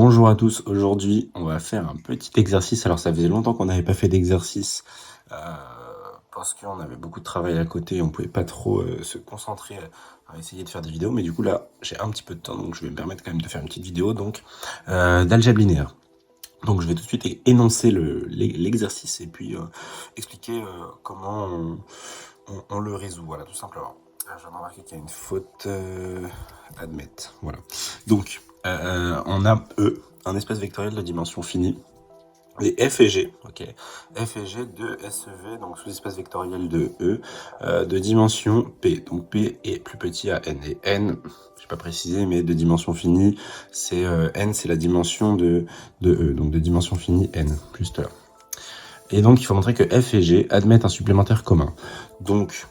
Bonjour à tous, aujourd'hui on va faire un petit exercice. Alors ça faisait longtemps qu'on n'avait pas fait d'exercice parce qu'on avait beaucoup de travail à côté et on pouvait pas trop se concentrer à essayer de faire des vidéos, mais du coup là j'ai un petit peu de temps donc je vais me permettre quand même de faire une petite vidéo donc d'algèbre linéaire. Donc je vais tout de suite énoncer l'exercice et puis expliquer comment on le résout, voilà tout simplement. Je viens de remarquer qu'il y a une faute admettre, voilà. Donc on a E, un espace vectoriel de dimension finie, et F et G, ok. F et G de SEV, donc sous-espace vectoriel de E, de dimension P. Donc P est plus petit à N. Et N, je n'ai pas précisé, mais de dimension finie, c'est N, c'est la dimension de E, donc de dimension finie N, juste là. Et donc il faut montrer que F et G admettent un supplémentaire commun. Donc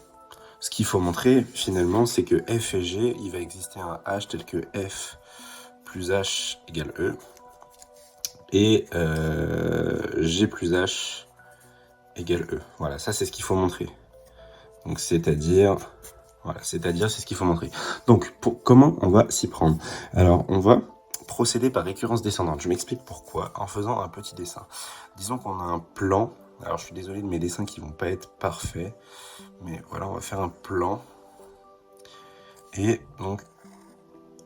ce qu'il faut montrer finalement, c'est que F et G, il va exister un H tel que F plus H égale E, et G plus H égale E. Voilà, ça c'est ce qu'il faut montrer. Donc c'est-à-dire, voilà, c'est ce qu'il faut montrer. Donc comment on va s'y prendre? Alors on va procéder par récurrence descendante. Je m'explique pourquoi en faisant un petit dessin. Disons qu'on a un plan. Alors je suis désolé de mes dessins qui vont pas être parfaits, mais voilà, on va faire un plan. Et donc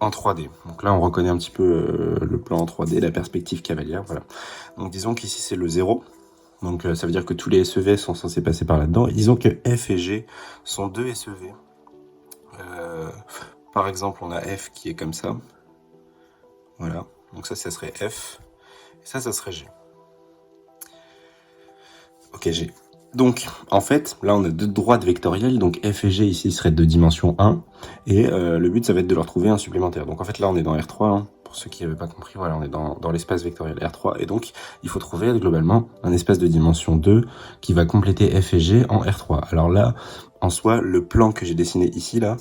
en 3D. Donc là, on reconnaît un petit peu le plan en 3D, la perspective cavalière, voilà. Donc disons qu'ici, c'est le 0. Donc ça veut dire que tous les SEV sont censés passer par là-dedans. Et disons que F et G sont deux SEV. Par exemple, on a F qui est comme ça. Voilà. Donc ça serait F. Et ça serait G. Ok, G. Donc, en fait, là, on a deux droites vectorielles. Donc, F et G, ici, seraient de dimension 1. Et le but, ça va être de leur trouver un supplémentaire. Donc, en fait, là, on est dans R3. Hein. Pour ceux qui n'avaient pas compris, voilà, on est dans l'espace vectoriel R3. Et donc, il faut trouver, globalement, un espace de dimension 2 qui va compléter F et G en R3. Alors là, en soi, le plan que j'ai dessiné ici, là,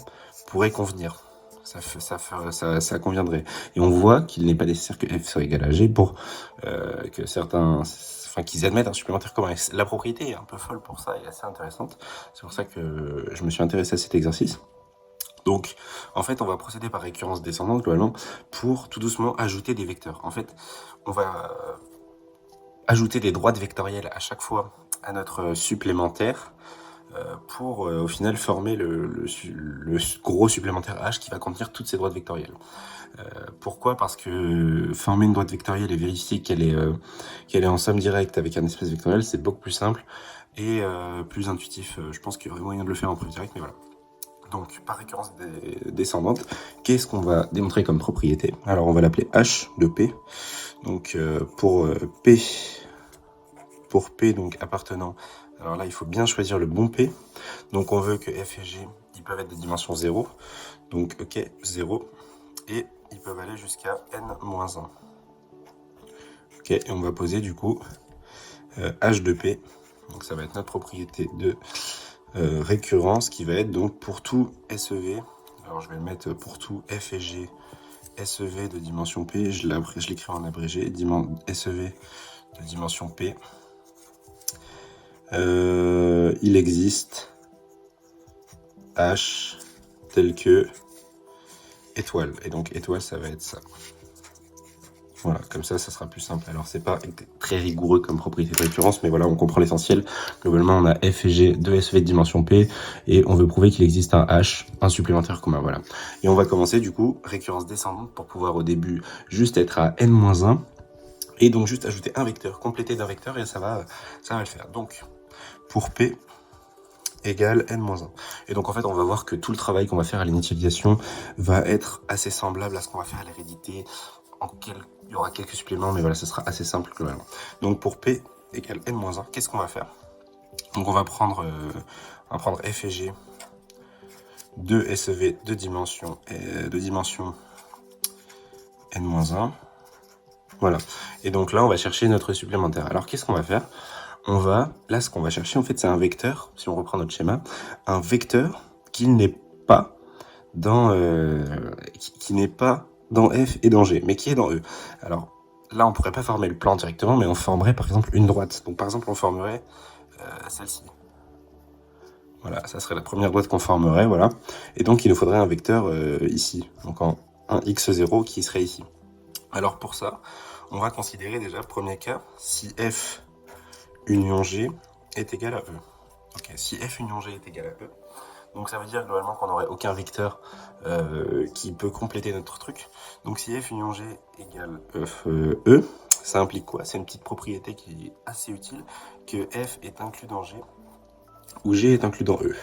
pourrait convenir. Ça conviendrait. Et on voit qu'il n'est pas nécessaire que F soit égal à G pour que qu'ils admettent un supplémentaire commun. La propriété est un peu folle pour ça et assez intéressante. C'est pour ça que je me suis intéressé à cet exercice. Donc, en fait, on va procéder par récurrence descendante, globalement, pour tout doucement ajouter des vecteurs. En fait, on va ajouter des droites vectorielles à chaque fois à notre supplémentaire pour au final former le gros supplémentaire H qui va contenir toutes ces droites vectorielles. Pourquoi? Parce que former une droite vectorielle et vérifier qu'elle est en somme directe avec un espace vectoriel, c'est beaucoup plus simple et plus intuitif. Je pense qu'il y aurait moyen de le faire en preuve directe, mais voilà. Donc, par récurrence descendante, qu'est-ce qu'on va démontrer comme propriété? Alors, on va l'appeler H de P. Donc, pour P, donc appartenant, alors là, il faut bien choisir le bon P. Donc, on veut que F et G, ils peuvent être des dimensions 0. Donc, ok, 0. Et ils peuvent aller jusqu'à n-1. Ok, et on va poser du coup H de P. Donc ça va être notre propriété de récurrence qui va être donc pour tout SEV. Alors je vais le mettre pour tout F et G SEV de dimension P. Je l'écris en abrégé, SEV de dimension P. Il existe H tel que étoile. Et donc étoile, ça va être ça. Voilà, comme ça sera plus simple. Alors, c'est pas très rigoureux comme propriété de récurrence, mais voilà, on comprend l'essentiel. Globalement, on a F et G, deux SV de dimension P, et on veut prouver qu'il existe un H, un supplémentaire commun, voilà. Et on va commencer, du coup, récurrence descendante pour pouvoir, au début, juste être à n-1, et donc juste ajouter un vecteur, compléter d'un vecteur, et ça va le faire. Donc, pour P égale n-1. Et donc, en fait, on va voir que tout le travail qu'on va faire à l'initialisation va être assez semblable à ce qu'on va faire à l'hérédité. Il y aura quelques suppléments, mais voilà, ce sera assez simple globalement. Donc pour P égale n-1, qu'est-ce qu'on va faire? Donc on va prendre F et G, 2 SEV de dimension n-1. Voilà. Et donc là, on va chercher notre supplémentaire. Alors qu'est-ce qu'on va faire? Là, ce qu'on va chercher, en fait, c'est un vecteur, si on reprend notre schéma, un vecteur qui n'est pas dans dans F et dans G, mais qui est dans E. Alors là, on pourrait pas former le plan directement, mais on formerait par exemple une droite. Donc par exemple, on formerait celle-ci. Voilà, ça serait la première droite qu'on formerait, voilà. Et donc il nous faudrait un vecteur ici, donc en un x0 qui serait ici. Alors pour ça, on va considérer déjà, premier cas, si F union G est égal à E. Ok, si F union G est égal à E, donc ça veut dire globalement qu'on n'aurait aucun vecteur qui peut compléter notre truc. Donc si F union G égale E, ça implique quoi? C'est une petite propriété qui est assez utile, que F est inclus dans G, ou G est inclus dans E.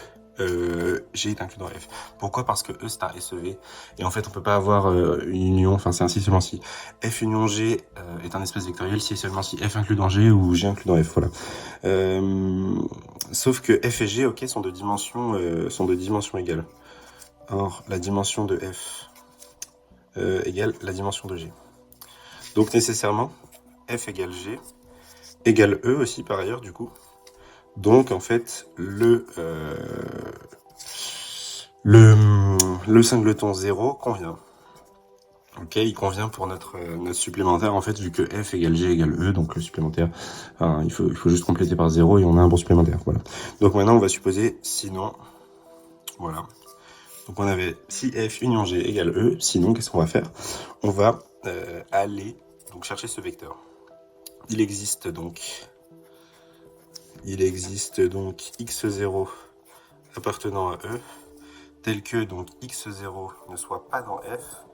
G est inclus dans F. Pourquoi? Parce que E c'est un SEV, et en fait on peut pas avoir une union, enfin c'est ainsi seulement si F union G est un espace vectoriel, si et seulement si F inclus dans G ou G inclus dans F, voilà. Sauf que F et G, ok, sont de dimensions égales. Or, la dimension de F égale la dimension de G. Donc nécessairement, F égale G égale E aussi par ailleurs du coup. Donc en fait, le singleton 0 convient. Ok, il convient pour notre supplémentaire en fait, vu que F égale G égale E, donc le supplémentaire, enfin, il faut juste compléter par 0 et on a un bon supplémentaire, voilà. Donc maintenant on va supposer sinon, voilà. Donc on avait si F union G égale E, sinon qu'est-ce qu'on va faire? On va aller donc chercher ce vecteur. Il existe donc x0 appartenant à E, tel que donc x0 ne soit pas dans F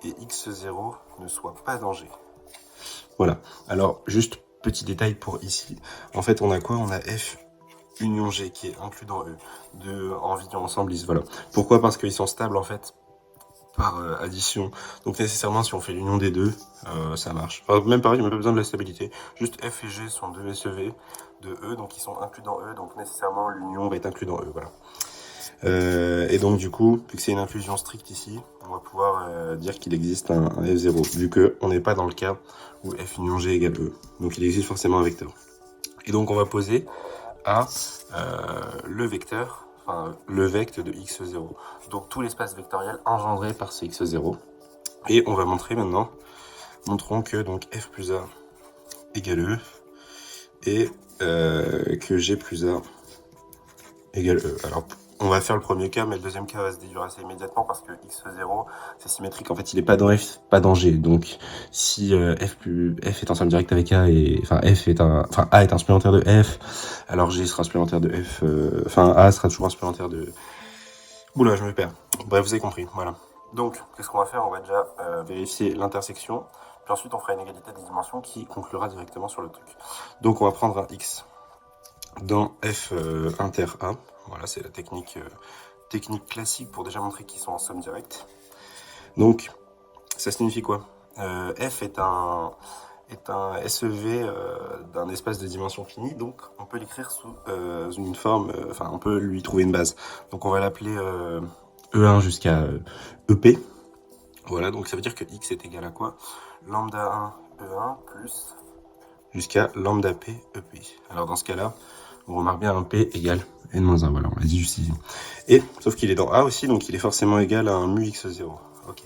et x0 ne soit pas dans G. Voilà. Alors juste petit détail pour ici. En fait on a quoi? On a F union G qui est inclus dans E, en vision ensemble lisse, voilà. Pourquoi? Parce qu'ils sont stables en fait par addition. Donc nécessairement si on fait l'union des deux, ça marche. Enfin, même pareil, il n'y a même pas besoin de la stabilité. Juste F et G sont deux SEV de E, donc ils sont inclus dans E, donc nécessairement l'union va être inclus dans E, voilà. Et donc du coup, vu que c'est une inclusion stricte ici, on va pouvoir dire qu'il existe un F0, vu qu'on n'est pas dans le cas où F union G égale E. Donc il existe forcément un vecteur. Et donc on va poser à le vecteur, enfin le vect de x0. Donc tout l'espace vectoriel engendré par ce x0. Et on va montrer maintenant, montrons que donc f plus a égale e et que g plus a égale e. Alors on va faire le premier cas, mais le deuxième cas va se déduire assez immédiatement parce que x0 c'est symétrique. En fait, il est pas dans f, pas dans g. Donc si f est ensemble direct avec a et enfin a est un supplémentaire de f, alors g sera un supplémentaire de f. Enfin a sera toujours un supplémentaire de. Oula, je me perds. Bref, vous avez compris. Voilà. Donc, qu'est-ce qu'on va faire? On va déjà vérifier l'intersection. Puis ensuite, on fera une égalité des dimensions qui conclura directement sur le truc. Donc, on va prendre un x dans f inter a. Voilà, c'est la technique classique pour déjà montrer qu'ils sont en somme directe. Donc, ça signifie quoi? F est un SEV d'un espace de dimension finie, donc on peut l'écrire sous une forme, enfin on peut lui trouver une base. Donc on va l'appeler E1 jusqu'à EP. Voilà, donc ça veut dire que x est égal à quoi? Lambda 1 E1 plus jusqu'à lambda P EP. Alors dans ce cas-là, on remarque bien un P égale n-1, voilà, on l'a dit juste ici. Et, sauf qu'il est dans A aussi, donc il est forcément égal à un mu x0. Ok.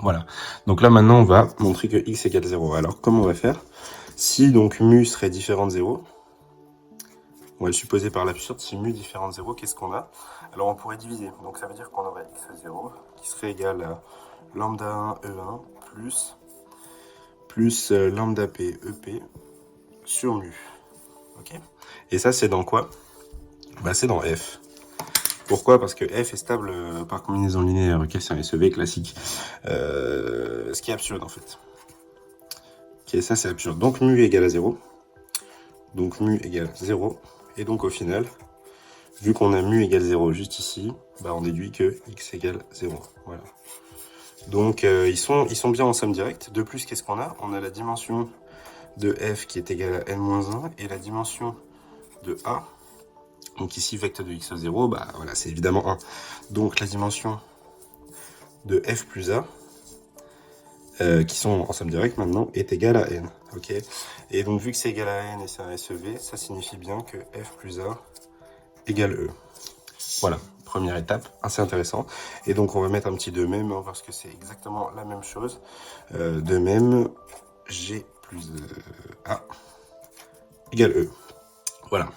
Voilà. Donc là, maintenant, on va montrer que x égale 0. Alors, comment on va faire? Si donc mu serait différent de 0, on va le supposer par l'absurde, si mu différent de 0, qu'est-ce qu'on a? Alors, on pourrait diviser. Donc, ça veut dire qu'on aurait x0 qui serait égal à lambda 1 E1 plus lambda P EP sur mu. Ok. Et ça, c'est dans quoi? Bah, c'est dans F. Pourquoi? Parce que F est stable par combinaison linéaire, ok, c'est un SEV classique. Ce qui est absurde en fait. Ok, ça c'est absurde. Donc mu égale à 0. Donc mu égale 0. Et donc au final, vu qu'on a mu égale 0 juste ici, bah on déduit que x égale 0. Voilà. Donc ils sont bien en somme directe. De plus, qu'est-ce qu'on a? On a la dimension de f qui est égale à n-1 et la dimension de a. Donc ici, vecteur de x0, bah voilà, c'est évidemment 1. Donc la dimension de f plus a, qui sont en somme directe maintenant, est égale à n. Ok. Et donc vu que c'est égal à n et c'est un SEV, ça signifie bien que f plus a égale e. Voilà, première étape, assez intéressant. Et donc on va mettre un petit de même, hein, parce que c'est exactement la même chose. De même, g plus a égale e. Voilà.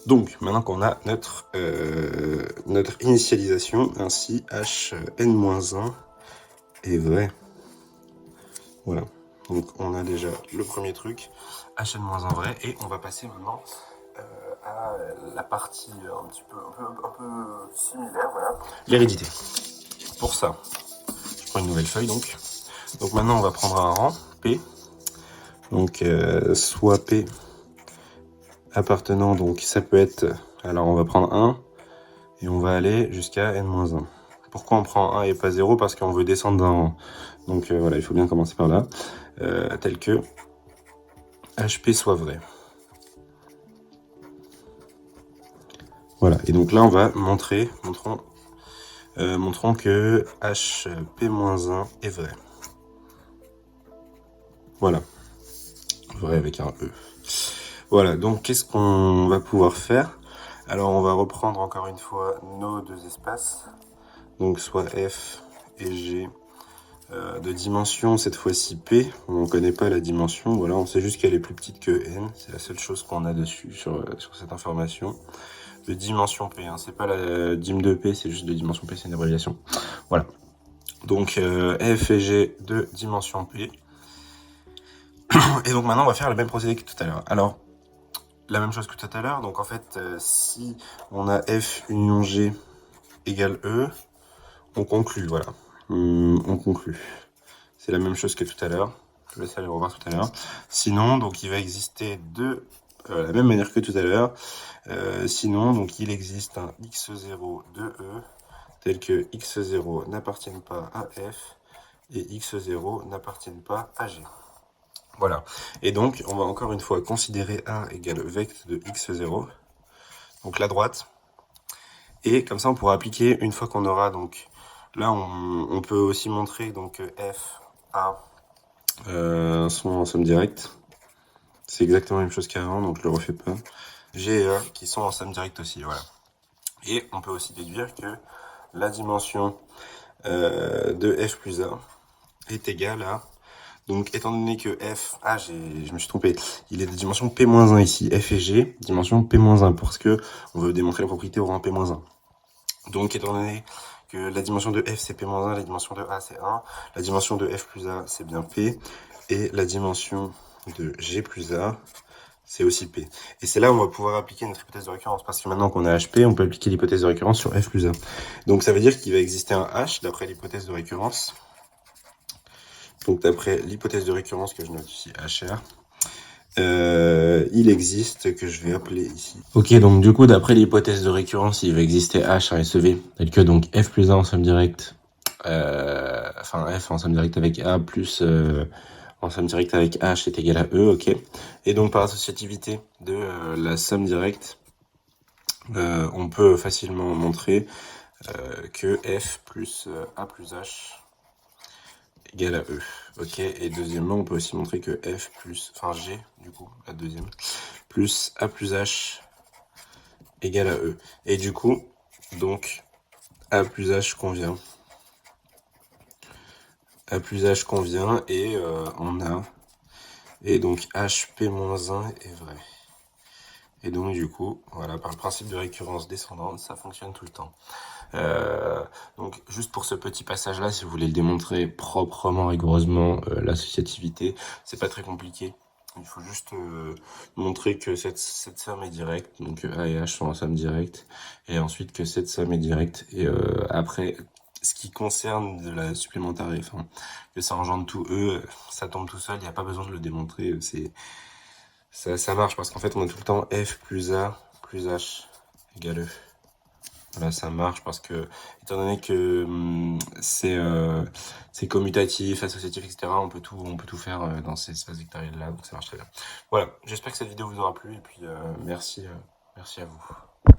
Donc, maintenant qu'on a notre initialisation, ainsi h n-1 est vrai. Voilà. Donc on a déjà le premier truc, Hn-1 vrai, et on va passer maintenant à la partie un peu similaire, voilà. L'hérédité. Pour ça, je prends une nouvelle feuille donc. Donc maintenant on va prendre un rang, P. Donc soit P appartenant, donc ça peut être, alors on va prendre 1 et on va aller jusqu'à n-1. Pourquoi on prend 1 et pas 0? Parce qu'on veut descendre d'un rang. Donc voilà, il faut bien commencer par là. Tel que HP soit vrai. Voilà, et donc là on va montrons que HP-1 est vrai. Voilà, vrai avec un E. Voilà, donc qu'est-ce qu'on va pouvoir faire? Alors on va reprendre encore une fois nos deux espaces, donc soit F et G, de dimension cette fois-ci P. On ne connaît pas la dimension, voilà, on sait juste qu'elle est plus petite que N, c'est la seule chose qu'on a dessus sur cette information. De dimension P, hein. C'est pas la dim de P, c'est juste de dimension P, c'est une abréviation. Voilà. Donc F et G de dimension P. Et donc maintenant on va faire le même procédé que tout à l'heure. Alors, la même chose que tout à l'heure, donc en fait, si on a F union G égale E, on conclut, voilà. On conclut. C'est la même chose que tout à l'heure. Je vais laisser aller revoir tout à l'heure. Sinon, donc il va exister la même manière que tout à l'heure. Sinon, donc il existe un x0 de E, tel que x0 n'appartient pas à F et x0 n'appartient pas à G. Voilà. Et donc, on va encore une fois considérer A égale vecte de x0, donc la droite. Et comme ça, on pourra appliquer une fois qu'on aura, donc là, on peut aussi montrer donc F, A sont en somme directe. C'est exactement la même chose qu'avant, donc je le refais pas. G et A qui sont en somme directe aussi, voilà. Et on peut aussi déduire que la dimension de F plus A est égale à... Donc, étant donné que F... Ah, je me suis trompé. Il est de dimension P-1 ici. F et G, dimension P-1, parce que on veut démontrer la propriété au rang P-1. Donc, étant donné que la dimension de F, c'est P-1, la dimension de A, c'est 1, la dimension de F plus A, c'est bien P, et la dimension de G plus A, c'est aussi P. Et c'est là où on va pouvoir appliquer notre hypothèse de récurrence, parce que maintenant qu'on a HP, on peut appliquer l'hypothèse de récurrence sur F plus A. Donc, ça veut dire qu'il va exister un H, d'après l'hypothèse de récurrence. Donc d'après l'hypothèse de récurrence que je note ici, HR, il existe, que je vais appeler ici. Ok, donc du coup, d'après l'hypothèse de récurrence, il va exister H à SEV, tel que donc F plus A en somme directe, enfin F en somme directe avec A plus en somme directe avec H est égal à E, ok. Et donc par associativité de la somme directe, on peut facilement montrer que F plus A plus H égale à E. Ok, et deuxièmement, on peut aussi montrer que F plus, enfin G, du coup, la deuxième, plus A plus H égale à E. Et du coup, donc, A plus H convient. A plus H convient, et on a, et donc HP-1 est vrai. Et donc, du coup, voilà, par le principe de récurrence descendante, ça fonctionne tout le temps. Donc juste pour ce petit passage là, si vous voulez le démontrer proprement, rigoureusement, l'associativité, c'est pas très compliqué. Il faut juste montrer que cette somme est directe, donc A et H sont en somme directe, et ensuite que cette somme est directe, et après, ce qui concerne de la supplémentarité, enfin, que ça engendre tout E, ça tombe tout seul, il n'y a pas besoin de le démontrer, ça marche, parce qu'en fait on a tout le temps F plus A plus H égale E. Là, ça marche parce que, étant donné que c'est commutatif, associatif, etc., on peut tout faire dans ces espaces vectoriels là, donc ça marche très bien. Voilà, j'espère que cette vidéo vous aura plu, et puis merci à vous.